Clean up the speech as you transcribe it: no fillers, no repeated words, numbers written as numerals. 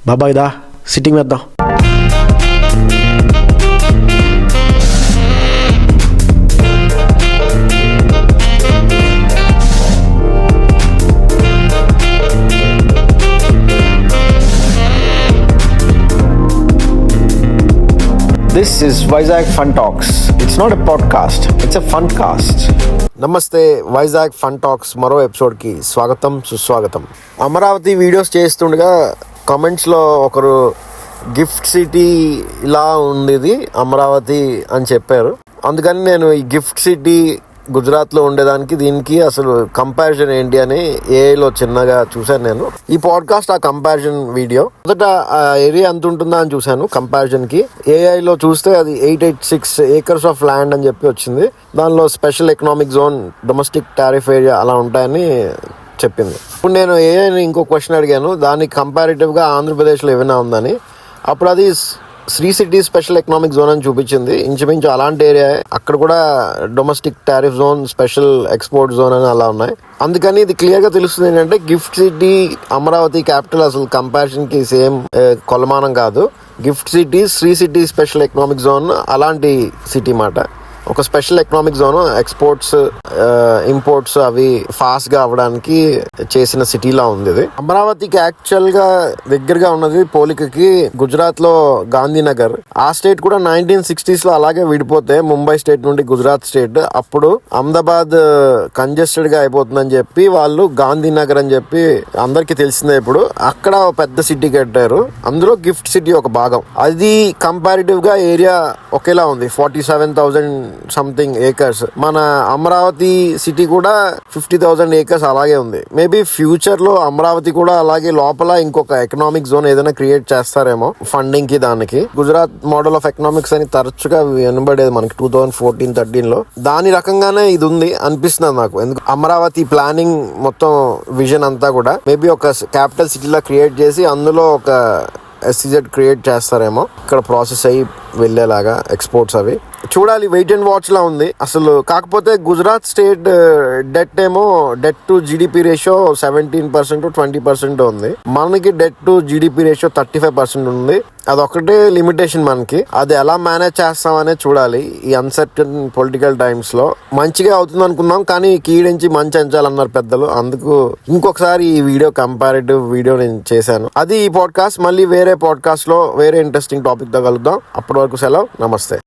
బాబాయ్ దా సిట్టింగ్ వేద్దాం. This is Vizag Fun Talks. It's not a podcast, it's a fun cast. నమస్తే, Vizag fun talks మరో ఎపిసోడ్కి స్వాగతం, సుస్వాగతం. అమరావతి వీడియోస్ చేస్తుండగా కామెంట్స్లో ఒకరు గిఫ్ట్ సిటీ ఇలా ఉండేది అమరావతి అని చెప్పారు. అందుకని నేను ఈ గిఫ్ట్ సిటీ గుజరాత్లో ఉండేదానికి దీనికి అసలు కంపారిజన్ ఏంటి అని ఏఐలో చిన్నగా చూశాను. నేను ఈ పాడ్కాస్ట్ ఆ కంపారిజన్ వీడియో. మొదట ఆ ఏరియా ఎంత ఉంటుందా అని చూశాను కంపారిజన్కి. ఏఐలో చూస్తే అది 886 acres ఆఫ్ ల్యాండ్ అని చెప్పి వచ్చింది. దానిలో special economic zone, domestic tariff area అలా ఉంటాయని చెప్పింది. ఇప్పుడు నేను ఏఐని ఇంకో క్వశ్చన్ అడిగాను, దానికి కంపారిటివ్గా ఆంధ్రప్రదేశ్లో ఏమైనా ఉందని. అప్పుడు అది Sri City special economic zone అని చూపించింది. ఇంచుమించు అలాంటి ఏరియా. అక్కడ కూడా domestic tariff zone, special export zone అని అలా ఉన్నాయి. అందుకని ఇది క్లియర్గా తెలుస్తుంది ఏంటంటే గిఫ్ట్ సిటీ అమరావతి క్యాపిటల్ అసలు కంపారిజన్కి సేమ్ కొలమానం కాదు. GIFT City Sri City special economic zone అలాంటి సిటీ మాట. ఒక special economic zone, exports imports అవి ఫాస్ట్ గా అవ్వడానికి చేసిన సిటీలా ఉంది ఇది. అమరావతికి యాక్చువల్ గా దగ్గరగా ఉన్నది పోలికకి గుజరాత్ లో గాంధీనగర్. ఆ స్టేట్ కూడా 1960s లో అలాగే విడిపోతే ముంబై స్టేట్ నుండి గుజరాత్ స్టేట్. అప్పుడు అహ్మదాబాద్ కంజెస్టెడ్ గా అయిపోతుందని చెప్పి వాళ్ళు గాంధీనగర్ అని చెప్పి అందరికి తెలిసిందే. ఇప్పుడు అక్కడ పెద్ద సిటీ కట్టారు, అందులో గిఫ్ట్ సిటీ ఒక భాగం. అది కంపారిటివ్ గా ఏరియా ఒకేలా ఉంది, 47,000 సంథింగ్ ఏకర్స్. మన అమరావతి సిటీ కూడా 50,000 ఏకర్స్ అలాగే ఉంది. మేబీ ఫ్యూచర్ లో అమరావతి కూడా అలాగే లోపల ఇంకొక ఎకనామిక్ జోన్ ఏదైనా క్రియేట్ చేస్తారేమో ఫండింగ్ కి. దానికి గుజరాత్ మోడల్ ఆఫ్ ఎకనామిక్స్ అని తరచుగా వినబడేది మనకి 2014-13 లో. దాని రకంగానే ఇది ఉంది అనిపిస్తుంది నాకు. ఎందుకు అమరావతి ప్లానింగ్ మొత్తం విజన్ అంతా కూడా మేబీ ఒక క్యాపిటల్ సిటీలా క్రియేట్ చేసి అందులో ఒక SEZ క్రియేట్ చేస్తారేమో, ఇక్కడ ప్రాసెస్ అయ్యి వెళ్ళేలాగా ఎక్స్పోర్ట్స్ అవి. చూడాలి, వెయిట్ అండ్ వాచ్ లా ఉంది అసలు. కాకపోతే గుజరాత్ స్టేట్ డెట్ ఏమో డెట్ టు జీడిపి రేషియో 17% 20% ఉంది. మనకి డెట్ టు జీడిపి రేషియో 35% ఉంది. అదొక్కటే లిమిటేషన్ మనకి. అది ఎలా మేనేజ్ చేస్తామనే చూడాలి. ఈ అన్సర్టన్ పొలిటికల్ టైమ్స్ లో మంచిగా అవుతుంది అనుకున్నాం, కానీ కీడించి మంచి అంచాలన్నారు పెద్దలు. అందుకు ఇంకొకసారి ఈ వీడియో కంపారిటివ్ వీడియో నేను చేశాను. అది ఈ పాడ్కాస్ట్. మళ్ళీ వేరే పాడ్కాస్ట్ లో వేరే ఇంట్రెస్టింగ్ టాపిక్ తో కలుద్దాం. అప్పటి వరకు సెలవు, నమస్తే.